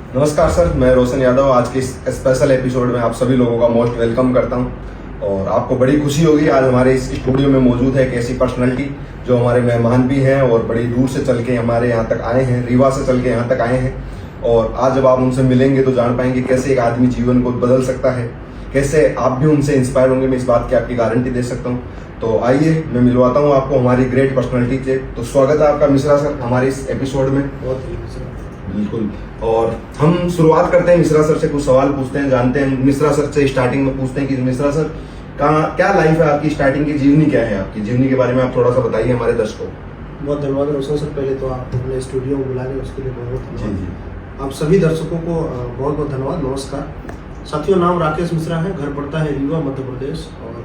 नमस्कार सर, मैं रोशन यादव आज के इस स्पेशल एपिसोड में आप सभी लोगों का मोस्ट वेलकम करता हूं। और आपको बड़ी खुशी होगी, आज हमारे इस स्टूडियो में मौजूद है एक ऐसी पर्सनालिटी जो हमारे मेहमान भी हैं और बड़ी दूर से चल के हमारे यहाँ तक आए हैं, रीवा से चल के यहाँ तक आए हैं। और आज जब आप उनसे मिलेंगे तो जान पाएंगे कैसे एक आदमी जीवन को बदल सकता है, कैसे आप भी उनसे इंस्पायर होंगे। मैं इस बात की आपकी गारंटी दे सकता हूँ। तो आइए मैं मिलवाता हूँ आपको हमारी ग्रेट पर्सनालिटी से। तो स्वागत है आपका मिश्रा सर हमारे इस एपिसोड में। बिल्कुल। और हम शुरुआत करते हैं मिश्रा सर से, कुछ सवाल पूछते हैं, जानते हैं। मिश्रा सर से स्टार्टिंग में पूछते हैं कि मिश्रा सर का क्या लाइफ है आपकी, स्टार्टिंग की जीवनी क्या है आपकी, जीवनी के बारे में आप थोड़ा सा बताइए हमारे दर्शकों को। बहुत धन्यवाद रोशन सर, पहले तो आप अपने स्टूडियो में बुलाने उसके लिए बहुत धन्यवाद। आप सभी दर्शकों को बहुत बहुत धन्यवाद, नमस्कार। साथियों, नाम राकेश मिश्रा है, घर पड़ता है रीवा मध्य प्रदेश और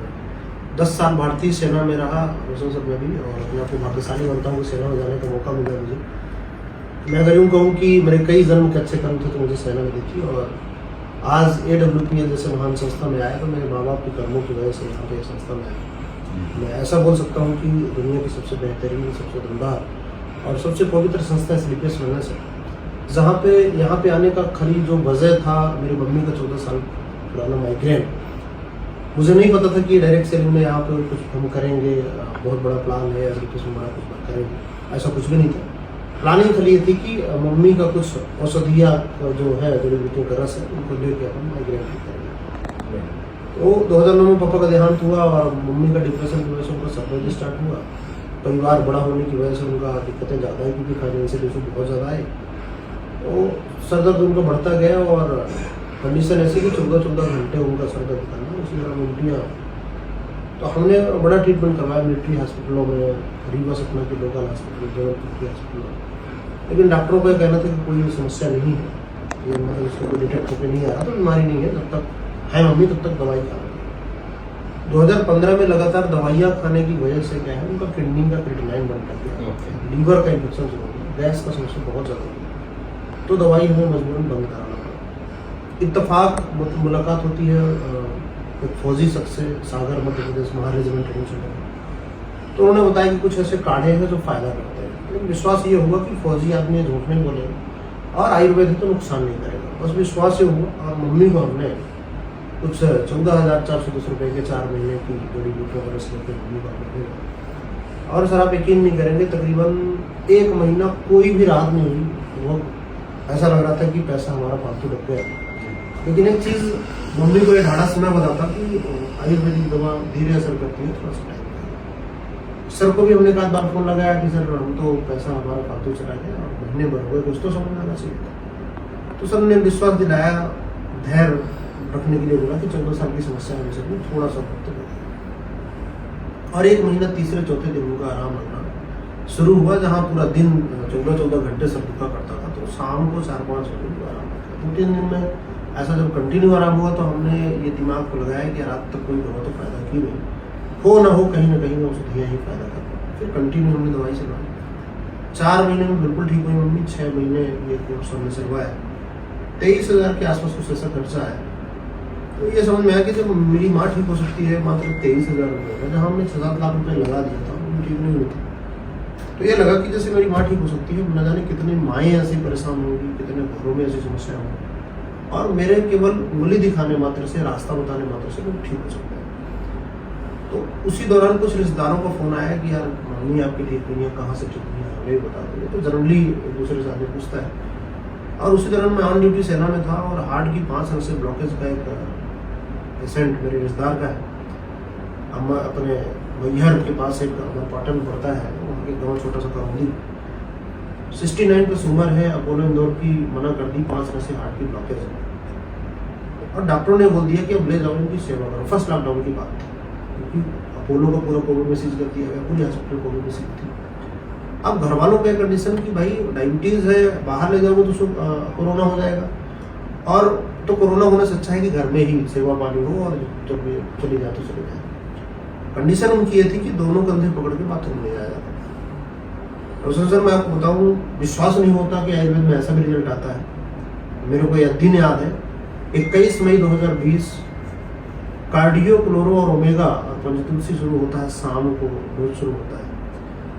10 साल भारतीय सेना में रहा रोशन सर में भी, और अपने आप को भाग्यशाली मानता हूँ कि सेना में जाने का मौका मिला मुझे। मैं अगर यूँ कहूँ कि मेरे कई जन्म के अच्छे कर्म थे तो मुझे सेना में देखी, और आज AWPL जैसे महान संस्था में आया तो मेरे माँ बाप के कर्मों की वजह से यहाँ पे संस्था में आया। मैं ऐसा बोल सकता हूँ कि दुनिया की सबसे बेहतरीन, सबसे दमदार और सबसे पवित्र संस्था स्लीपर्स वेलनेस है, जहाँ पे यहाँ पे आने का खरी जो वजह था मेरी मम्मी का 14 साल पुराना माइग्रेन। मुझे नहीं पता था कि डायरेक्ट सेलिंग में यहाँ पे कुछ हम करेंगे, बहुत बड़ा प्लान है, स्लीपर्स में बड़ा कुछ करेंगे, ऐसा कुछ भी नहीं था। प्लानिंग खाली ये थी कि मम्मी का कुछ औषधिया जो है जड़ी बूटियों का रस है उनको लेके अपन माइग्रेन ठीक करेंगे। तो 2009 में पापा का देहांत हुआ और मम्मी का डिप्रेशन की वजह से उनका सर्जरी स्टार्ट हुआ। परिवार बड़ा होने की वजह से उनका दिक्कतें ज़्यादा है क्योंकि फाइनेंशियल इशू बहुत ज़्यादा है। तो सर दर्द उनका बढ़ता गया और कंडीशन ऐसी कि 14-14 घंटे उनका सर दर्द करना, उसी तरह उल्टियाँ। तो हमने बड़ा ट्रीटमेंट करवाया मिलिट्री हॉस्पिटलों में, रीवा सतना के लोकल हॉस्पिटल, जबलपुर के हॉस्पिटल, लेकिन डॉक्टरों का कहना था कि कोई समस्या नहीं है, ये मतलब इसको कोई डिटेक्ट होकर नहीं आ रहा, तो बीमारी नहीं है, जब तक है मम्मी तब तक दवाई खा रही। 2015 में लगातार दवाइयाँ खाने की वजह से क्या है उनका किडनी का क्रिएटिनिन बढ़ गया, लीवर का इन्फेक्शन शुरू हो गया, गैस का समस्या बहुत ज़्यादा हो गया, तो दवाई हमें मजबूरन बंद कराना पड़ा। इत्तेफाक मुलाकात होती है एक फौजी शख्स से, सागर Madhya Pradesh Mahar regiment training centre. तो उन्होंने बताया कि कुछ ऐसे काढ़े हैं जो फायदा करते हैं, लेकिन विश्वास ये हुआ कि फौजी आदमी झूठ नहीं बोलेगा और आयुर्वेद तो नुकसान नहीं करेगा, बस विश्वास ये हुआ। और मम्मी को हमने कुछ 14,410 रुपये के 4 महीने की जड़ी बूटियों का रस लेकर मम्मी को हमने, और सर आप यकीन नहीं करेंगे, तकरीबन 1 महीना कोई भी राहत नहीं हुई। वो ऐसा लग रहा था कि पैसा हमारा फालतू लग गया। लेकिन एक चीज़ मम्मी को ये ढाढ़ा मैं बताता कि आयुर्वेदिक दवा धीरे असर करती है, थोड़ा सा टाइम लगेगा। सर को भी हमने एक आध बार फोन लगाया कि सर हम तो पैसा हमारा फालतू चला गया और महीने भर हुए, कुछ तो समझ आना चाहिए। तो सर ने विश्वास दिलाया, धैर्य रखने के लिए बोला कि 14 साल की समस्या है, सर थोड़ा सा वक्त लगेगा। और 1 महीना तीसरे चौथे दिन उनका आराम लगना शुरू हुआ, जहाँ पूरा दिन 14-14 घंटे सर दुखा करता था, तो शाम को 4-5 बजे उनको आराम लगता। 2-3 दिन में ऐसा जब कंटिन्यू आराम हुआ तो हमने ये दिमाग को लगाया कि रात तक कोई दवा तो फायदा की नहीं, हो ना हो कहीं ना कहीं औषधियाँ ही फायदा कर। फिर कंटिन्यू हमने दवाई चलवाई। 4 महीने में बिल्कुल ठीक हुई मम्मी। 6 महीने ये कोर्स हमने चलवाया, 23,000 के आसपास कुछ ऐसा खर्चा आया। तो ये समझ में आया कि जब मेरी माँ ठीक हो सकती है मात्र 23,000 रुपये में, जहाँ हमने 6-7 लाख रुपये लगा दिया था वो ठीक नहीं हुई थी। तो ये लगा कि जैसे मेरी माँ ठीक हो सकती है, न जाने कितनी माएँ ऐसी परेशान होंगी, कितने घरों में ऐसी समस्या होंगी, और मेरे केवल उंगली दिखाने मात्र से, रास्ता बताने मात्र से लोग ठीक हो सकते हैं। तो उसी दौरान कुछ रिश्तेदारों का फोन आया कि यार मम्मी आपकी ठीक नहीं है, कहाँ से ठीक नहीं है, हमें बता दो। तो जनरली एक दूसरे से आदमी पूछता है। और उसी दौरान मैं ऑन ड्यूटी सेना में था और हार्ट की 5 अंश से ब्लॉकेज का एक पेशेंट मेरे रिश्तेदार का है। हम अपने मैहर के पास एक हमारा पाटन पड़ता है, वहाँ के गाँव छोटा सा करौंदी, 69 प्लस उम्र है, अपोलो इंदौर की मना कर दी, 5 तरह से हार्ट की ब्लॉकेज है। और डॉक्टरों ने बोल दिया कि अब ले जाओ इनकी सेवा करो। फर्स्ट लॉकडाउन की बात थी, क्योंकि अपोलो का पूरा कोविड में सीज कर दिया गया, पूरी हॉस्पिटल कोविड में सीज थी। अब घर वालों का कंडीशन कि भाई डायबिटीज़ है, बाहर ले जाओगे तो कोरोना हो जाएगा, और तो कोरोना होने से अच्छा है कि घर में ही सेवा पानी हो और जब चली जाए तो चली जाए। कंडीशन उनकी ये थी कि दोनों कंधे पकड़ के बाथरूम ले जाया जाता। रोशन सर मैं आपको बताऊं, विश्वास नहीं होता कि आयुर्वेद में ऐसा भी रिजल्ट आता है। मेरे को यह दिन याद है, 21 मई 2020 कार्डियो, क्लोरो और ओमेगा पंचतुलसी शुरू होता है, शाम को रोज शुरू होता है।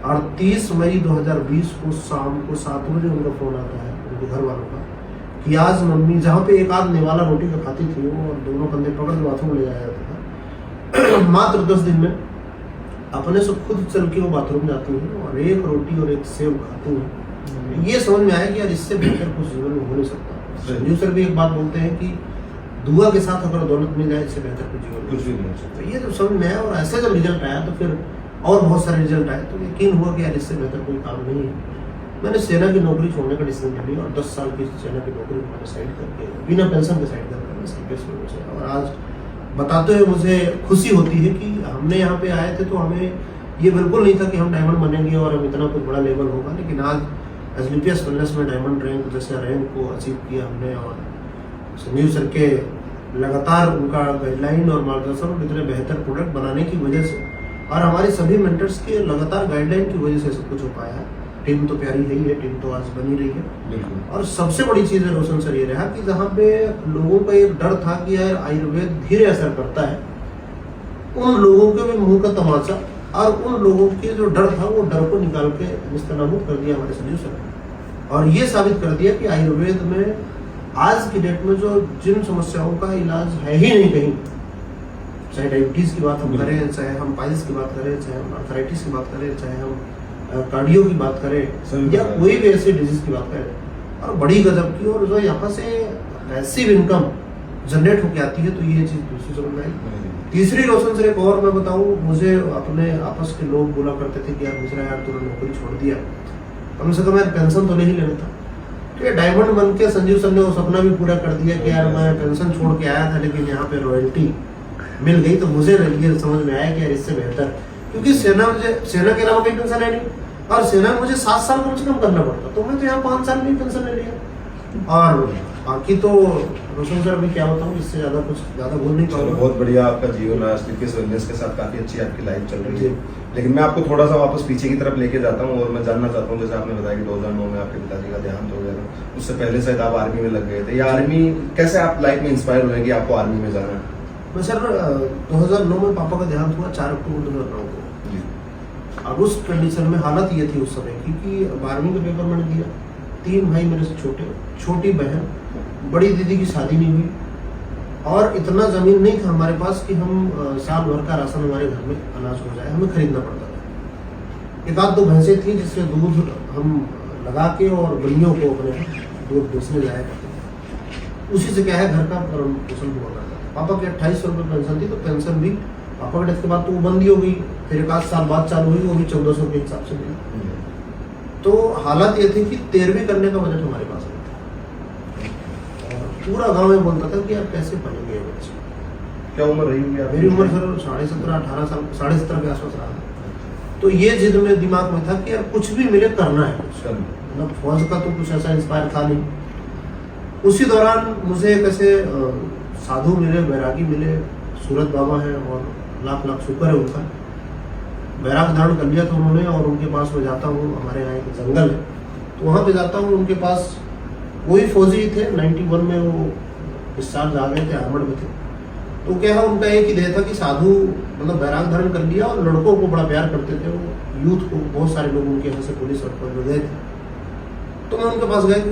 और 30 मई 2020 को शाम को 7 बजे उनका फोन आता है उनके घर वालों का कि आज मम्मी, जहाँ पे एक आध निवाला रोटी का खाती थी वो, और दोनों कंधे पकड़ के बाथरूम ले जाया जाता था, मात्र 10 दिन में अपने से खुद चल के वो बाथरूम जाती हैं और एक रोटी और एक सेव खाती हैं। ये समझ में आया कि यार इससे बेहतर कुछ जीवन में हो नहीं सकता। संजीव सर भी एक बात बोलते हैं कि दुआ के साथ अगर दौलत मिल जाए इससे बेहतर कुछ जीवन कुछ भी नहीं हो सकता। तो ये जब समझ में आया और ऐसे जब रिजल्ट आया तो फिर और बहुत सारे रिजल्ट आए तो यकीन हुआ कि यार इससे बेहतर कोई काम नहीं है। मैंने सेना की नौकरी छोड़ने का डिसीजन लिया और 10 साल की सेना की नौकरी मैंने साइड करके बिना पेंशन के साइड करके मैं सीपीएस में घुसे। और आज बताते हुए मुझे खुशी होती है कि हमने यहाँ पे आए थे तो हमें ये बिल्कुल नहीं था कि हम डायमंड बनेंगे और हम इतना कुछ बड़ा लेवल होगा, लेकिन आज एसबीपीएस वेलनेस में डायमंड रैंक जैसे रैंक को अचीव किया हमने। और संजीव सर के लगातार उनका गाइडलाइन और मार्गदर्शन और इतने बेहतर प्रोडक्ट बनाने की वजह से और हमारे सभी मेंटर्स के लगातार गाइडलाइन की वजह से सब कुछ हो पाया है। टीम तो प्यारी है ही है, टीम तो आज बनी रही है। और सबसे बड़ी चीज है रोशन सर ये रहा कि जहाँ पे लोगों का एक डर था कि यार आयुर्वेद धीरे असर करता है, उन लोगों के भी मुंह का तमाचा और उन लोगों के जो डर था वो डर को निकाल के निस्तनाबूद कर दिया हमारे संजीव सर। और ये साबित कर दिया कि आयुर्वेद में आज की डेट में जो जिन समस्याओं का इलाज है ही नहीं कहीं, चाहे डायबिटीज की बात हम करें, चाहे हम पाइल्स की बात करें, चाहे हम आर्थराइटिस की बात करें, चाहे हम कार्डियो की बात करें या कोई भी ऐसी डिजीज की बात करें, और बड़ी गजब की, और जो यहाँ से पैसिव इनकम जनरेट होकर आती है, तो ये चीज दूसरी समझ में आई। तीसरी रोशन सर एक और मैं बताऊं, मुझे अपने आपस के लोग बोला करते थे कि यार मिश्रा यार तूने नौकरी छोड़ दिया, कम से कम यार पेंशन तो नहीं लेना था। तो ये डायमंड बन के संजीव सर ने वो सपना भी पूरा कर दिया कि यार मैं पेंशन छोड़ के आया था लेकिन यहाँ पे रॉयल्टी मिल गई। तो मुझे ये समझ में आया कि यार इससे बेहतर, क्योंकि सेना के अलावा कोई पेंशन है नहीं, और सेना में मुझे 7 साल कम से कम करना पड़ता, तो मैं तो यहाँ 5 साल में पेंशन ले लिया। और बाकी तो रोशन सर अभी क्या बताऊँ, इससे ज्यादा बोल नहीं पाऊंगा। बहुत बढ़िया आपका जीवन है, स्लीपियस वेलनेस के साथ काफी अच्छी आपकी लाइफ चल रही है। लेकिन मैं आपको थोड़ा सा वापस पीछे की तरफ लेके जाता हूँ और मैं जानना चाहता हूँ, जैसे आपने बताया कि 2009 में आपके पिताजी का देहांत हो गया था, उससे पहले शायद आप आर्मी में लग गए थे, या आर्मी कैसे आप लाइफ में इंस्पायर हुए कि आपको आर्मी में जाना है? मैं सर 2009 में पापा का देहांत हुआ 4 अक्टूबर 2009 को। अब उस कंडीशन में हालत ये थी उस समय की कि 12वीं का पेपर मैंने दिया, 3 भाई मेरे से छोटे, छोटी बहन, बड़ी दीदी की शादी नहीं हुई, और इतना जमीन नहीं था हमारे पास कि हम साल भर का राशन हमारे घर में अनाज हो जाए, हमें खरीदना पड़ता था। एक आध 2 भैंसें थी जिससे दूध हम लगा के और बनियों को अपने दूध बेचने जाया करते थे, उसी से क्या है घर का भरण पोषण हुआ करता था। पापा की 2800 रुपये पेंशन थी, तो पेंशन भी पापा के डेथ के बाद तो वो बंदी हो गई, फिर एक आध साल बाद चालू हुई, वो भी 1400 के हिसाब से मिली। तो हालत ये थी कि 13वीं करने का बजट हमारे पास नहीं था, और पूरा गांव में बोलता था कि आप कैसे पढ़ेंगे बच्चे। क्या उम्र रही होगी? मेरी उम्र सर 17.5 साल, 17.5 के आसपास रहा। तो ये जिद में दिमाग में था कि यार कुछ भी मिले करना है, मतलब फौज का तो कुछ ऐसा इंस्पायर था नहीं। उसी दौरान मुझे एक ऐसे साधु मिले, बैरागी मिले, सूरत बाबा है, और लाख लाख शुक्र है उनका, बैराग धारण कर लिया था उन्होंने, और उनके पास मैं जाता हूँ, हमारे यहाँ एक जंगल है तो वहाँ पे जाता हूँ, उनके पास वही फौजी थे, 91 में वो डिस्चार्ज आ गए थे, आर्मड में थे। तो क्या है, उनका एक ही ध्येय था कि साधु मतलब बैराग धारण कर लिया, और लड़कों को बड़ा प्यार करते थे वो, यूथ को, बहुत सारे लोग उनके यहाँ से पुलिस और फौज में गए थे। तो मैं उनके पास गया कि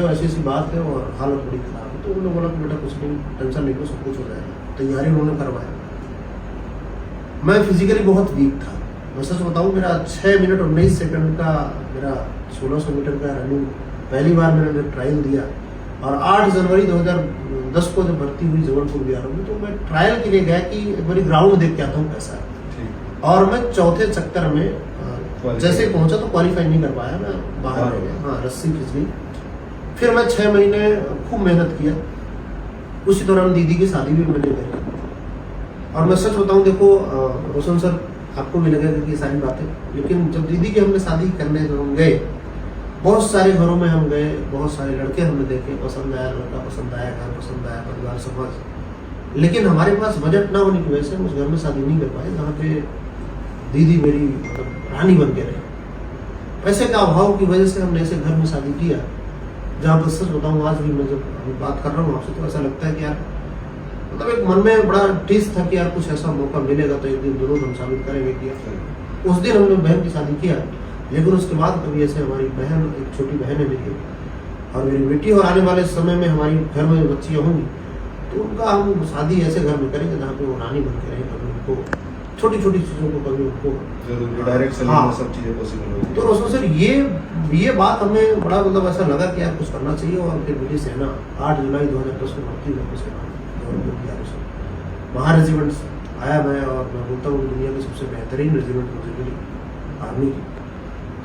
ऐसी ऐसी बात है और हालत बड़ी खराब है। तो उन्होंने बोला कि बेटा कुछ नहीं, टेंशन नहीं लो, सब कुछ हो जाएगा। तैयारी उन्होंने करवाया। मैं फिजिकली बहुत वीक था, मैं सच बताऊं, मेरा 6 मिनट और 19 सेकंड का मेरा 1600 मीटर का रनिंग पहली बार मैंने ट्रायल दिया। और 8 जनवरी 2010 को जब भर्ती हुई जबलपुर बिहार में, तो मैं ट्रायल के लिए गया कि एक बार ग्राउंड देख के आता हूँ कैसा है। और मैं चौथे चक्कर में जैसे पहुंचा तो क्वालिफाई नहीं कर पाया, मैं बाहर हो गया। हाँ, रस्सी खिंच गई। फिर मैं 6 महीने खूब मेहनत किया। उसी दौरान दीदी की शादी भी मैंने करी। और मैं सच बताऊं, देखो रोशन सर, आपको भी लगेगा कि ये सारी बातें, लेकिन जब दीदी की हमने शादी करने जब हम गए, बहुत सारे घरों में हम गए, बहुत सारे लड़के हमने देखे, पसंद आया लड़का, पसंद आया घर, पसंद आया परिवार, समाज, लेकिन हमारे पास बजट ना होने की वजह से हम उस घर में शादी नहीं कर पाए जहाँ पे दीदी मेरी मतलब रानी बन के रहे। पैसे का अभाव की वजह से हमने ऐसे घर में शादी किया जहाँ पर सच बताऊँ, आज भी मैं जब बात कर रहा हूँ आपसे तो ऐसा लगता है कि यार मतलब एक मन में बड़ा टीस था कि यार कुछ ऐसा मौका मिलेगा तो एक दिन जरूर हम साबित करेंगे कि उस दिन हमने बहन की शादी किया। लेकिन उसके बाद कभी ऐसे हमारी बहन, एक छोटी बहन है मेरी, और मेरी बेटी और आने वाले समय में हमारी घर में बच्चियाँ होंगी तो उनका हम शादी ऐसे घर में करेंगे जहाँ पे वो रानी बन के रहें, कभी उनको छोटी छोटी चीज़ों को कभी उनको जरूर डायरेक्ट सेलिंग हाँ। में सब चीजें पॉसिबल होगी। तो रोशन सर ये बात हमें बड़ा मतलब ऐसा लगा कि यार कुछ करना चाहिए। और फिर मेरी सेना 8 जुलाई 2010 को भर्ती हुई सेना वहाँ रेजिमेंट्स आया मैं, और मैं बोलता हूँ दुनिया की सबसे बेहतरीन रेजिमेंट मुझे मिली आर्मी की।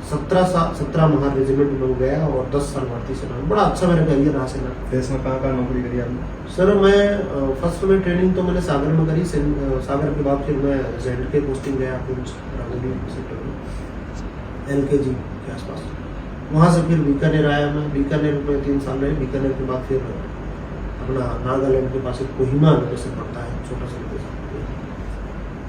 17 महार रेजिमेंट में गया और 10 साल भारतीय सेना में, बड़ा अच्छा मेरा करियर रहा सेना। फिर इसमें कहाँ नौकरी करी आपने? सर मैं फर्स्ट में ट्रेनिंग तो मैंने सागर में करी, सागर के बाद फिर मैं जेड के पोस्टिंग गया पुंछ राजौरी सेक्टर में LKG के आसपास। वहाँ से फिर बीकानेर आया मैं, बीकानेर में 3 साल रहे। बीकानेर के बाद फिर अपना नागालैंड के पास एक कोहिमा लोकेशन पड़ता है, छोटा सा लोकेशन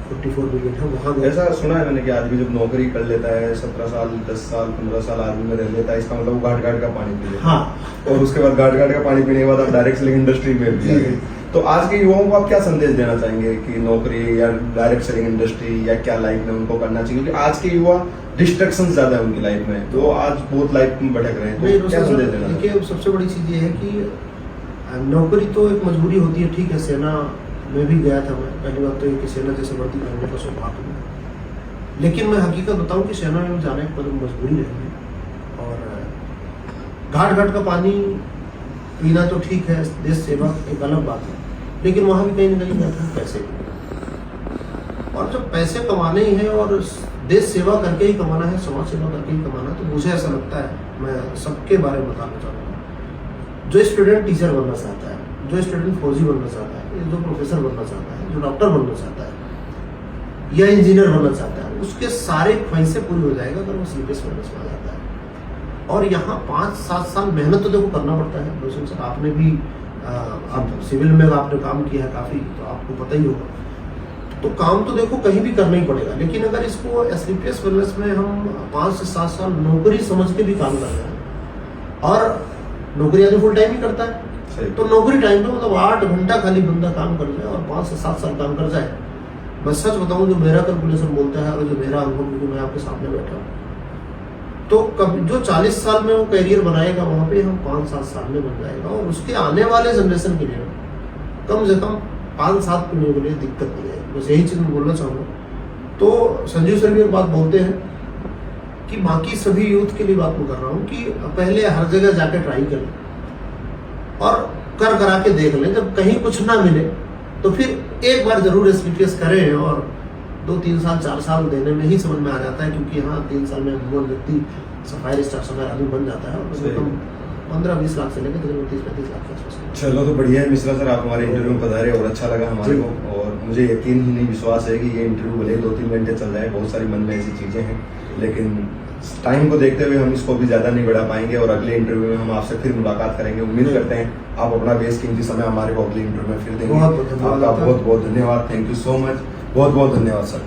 54 ब्रिगेड है, वहाँ गया। ऐसा सुना है मैंने कि आदमी जब नौकरी कर लेता है 17 साल 10 साल 15 साल आर्मी में रह लेता है, इसका मतलब वो घाट का पानी पी लेता है। हाँ। और उसके बाद घाट का पानी पीने के बाद आप डायरेक्ट सेलिंग इंडस्ट्री में भी आ गए। तो आज के युवाओं को आप क्या संदेश देना चाहेंगे कि नौकरी या डायरेक्ट सेलिंग इंडस्ट्री या क्या लाइफ में उनको करना चाहिए? क्योंकि आज के युवा डिस्ट्रैक्शन ज्यादा है उनकी लाइफ में, तो आज बहुत लाइफ में भटक रहे हैं, तो क्या संदेश देना? देखिए सबसे बड़ी चीज़ ये है कि नौकरी तो एक मजबूरी होती है, ठीक है। सेना में भी गया था मैं, पहली बात तो ये कि सेना जैसे भर्ती करने का सौभाग्य मिला, लेकिन मैं हकीकत बताऊं कि सेना में जाने पर मजबूरी रही है। और घाट का पानी पीना तो ठीक है, देश सेवा एक अलग बात है, लेकिन वहाँ भी कहीं ना कहीं जाते हैं पैसे, और जब पैसे कमाने ही है और देश सेवा करके ही कमाना है, समाज सेवा करके ही कमाना है, तो मुझे ऐसा लगता है, मैं सबके बारे में बताना चाहूँगा, जो स्टूडेंट टीचर बनना चाहता है, जो स्टूडेंट फौजी बनना चाहता है, जो प्रोफेसर बनना चाहता है, जो डॉक्टर बनना चाहता है या इंजीनियर बनना चाहता है, उसके सारे ख्वाहिशें पूरी हो जाएगा अगर वो CPS में आ जाता है। और यहाँ 5-7 साल मेहनत तो देखो करना पड़ता है। रोशन सर आपने भी आप सिविल में आपने काम किया है काफ़ी, तो आपको पता ही होगा। तो काम तो देखो कहीं भी करना ही पड़ेगा, लेकिन अगर इसको CPS वेलनेस में हम 5 से 7 साल नौकरी समझ के भी काम कर रहे हैं, और नौकरी आदमी फुल टाइम ही करता है, तो नौकरी टाइम पे मतलब 8 घंटा खाली बंदा काम कर जाए और 5 से 7 साल काम कर जाए। मैं सच बताऊं, जो मेरा कैलकुलेशन बोलता है और जो मेरा अनुभव, क्योंकि मैं आपके सामने बैठा हूँ, तो कभी जो 40 साल में वो करियर बनाएगा वहाँ पे हम 5-7 साल में बन जाएगा, और उसके आने वाले जनरेशन के लिए कम से कम 5-7 पीढ़ियों के लिए दिक्कत नहीं है। बस यही चीज़ मैं बोलना चाहूँगा। तो संजीव सर भी एक बात बोलते हैं कि बाकी सभी यूथ के लिए बात मैं कर रहा हूँ कि पहले हर जगह जाके ट्राई करें और करा के देख लें, जब कहीं कुछ ना मिले तो फिर एक बार जरूर SPPS करें, और 2-3 साल 4 साल देने में ही समझ में आ जाता है, क्योंकि हाँ 3 साल में वो व्यक्ति सफाई स्टाफ समय आदमी बन जाता है, और 15-20 लाख से लेकर 30-35 लाख के आसपास। चलो तो बढ़िया है मिश्रा सर, आप हमारे इंटरव्यू में पधारे और अच्छा लगा हमारे को, और मुझे यकीन ही नहीं विश्वास है कि ये इंटरव्यू भले 2-3 घंटे चल जाए, बहुत सारी मन में ऐसी चीज़ें हैं, लेकिन टाइम को देखते हुए हम इसको भी ज़्यादा नहीं बढ़ा पाएंगे, और अगले इंटरव्यू में हम आपसे फिर मुलाकात करेंगे। उम्मीद करते हैं आप अपना बेशकीमती समय हमारे को अगले इंटरव्यू में फिर देंगे। आपका बहुत बहुत धन्यवाद, थैंक यू सो मच, बहुत बहुत धन्यवाद सर।